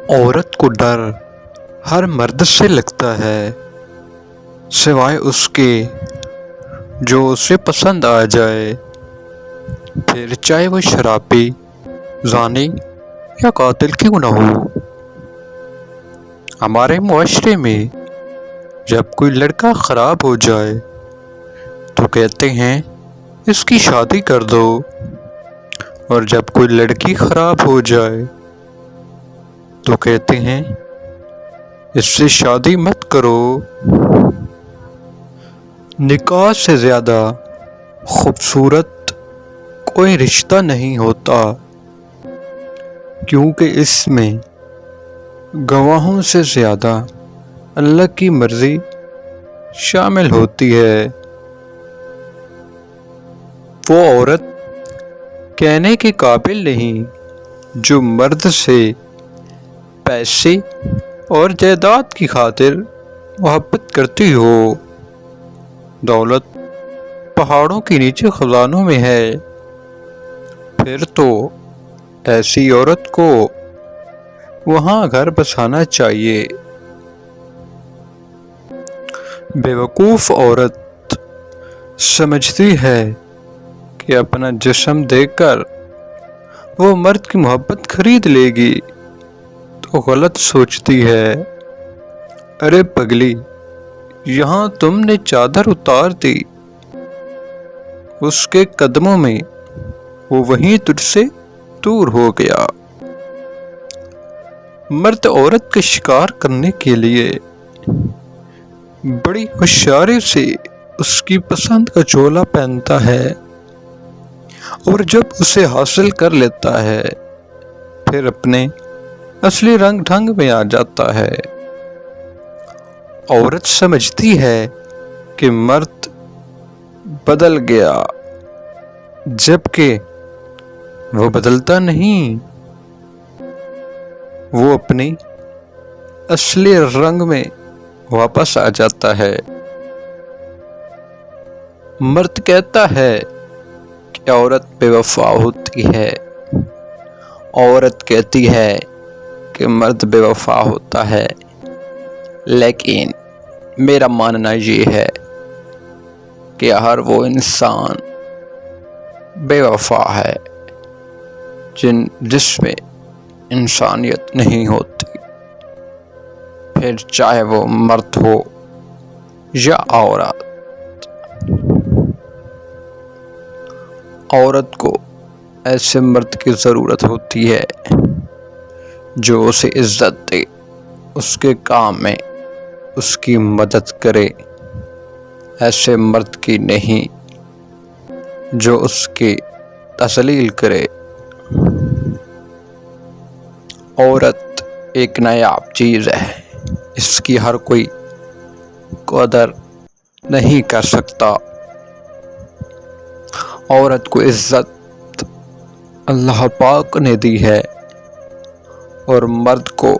عورت کو ڈر ہر مرد سے لگتا ہے سوائے اس کے جو اسے پسند آ جائے، پھر چاہے وہ شرابی، زانی یا قاتل کیوں نہ ہو۔ ہمارے معاشرے میں جب کوئی لڑکا خراب ہو جائے تو کہتے ہیں اس کی شادی کر دو، اور جب کوئی لڑکی خراب ہو جائے تو کہتے ہیں اس سے شادی مت کرو۔ نکاح سے زیادہ خوبصورت کوئی رشتہ نہیں ہوتا، کیونکہ اس میں گواہوں سے زیادہ اللہ کی مرضی شامل ہوتی ہے۔ وہ عورت کہنے کے قابل نہیں جو مرد سے پیسے اور جائیداد کی خاطر محبت کرتی ہو۔ دولت پہاڑوں کے نیچے خزانوں میں ہے، پھر تو ایسی عورت کو وہاں گھر بسانا چاہیے۔ بیوقوف عورت سمجھتی ہے کہ اپنا جسم دے کر وہ مرد کی محبت خرید لے گی تو غلط سوچتی ہے۔ ارے پگلی، یہاں تم نے چادر اتار دی، اس کے قدموں میں وہ وہیں تجھ سے دور ہو گیا۔ مرد عورت کا شکار کرنے کے لیے بڑی ہوشیاری سے اس کی پسند کا چولا پہنتا ہے، اور جب اسے حاصل کر لیتا ہے پھر اپنے اصلی رنگ ڈھنگ میں آ جاتا ہے۔ عورت سمجھتی ہے کہ مرد بدل گیا، جبکہ وہ بدلتا نہیں، وہ اپنی اصلی رنگ میں واپس آ جاتا ہے۔ مرد کہتا ہے کہ عورت بے وفا ہوتی ہے، عورت کہتی ہے کہ مرد بے وفا ہوتا ہے، لیکن میرا ماننا یہ ہے کہ ہر وہ انسان بے وفا ہے جس میں انسانیت نہیں ہوتی، پھر چاہے وہ مرد ہو یا عورت۔ عورت کو ایسے مرد کی ضرورت ہوتی ہے جو اسے عزت دے، اس کے کام میں اس کی مدد کرے، ایسے مرد کی نہیں جو اس کی تذلیل کرے۔ عورت ایک نایاب چیز ہے، اس کی ہر کوئی قدر نہیں کر سکتا۔ عورت کو عزت اللہ پاک نے دی ہے اور مرد کو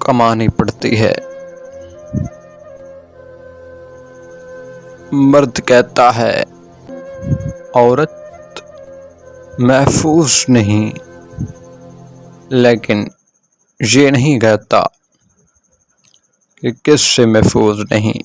کمانی پڑتی ہے۔ مرد کہتا ہے عورت محفوظ نہیں، لیکن یہ نہیں کہتا کہ کس سے محفوظ نہیں۔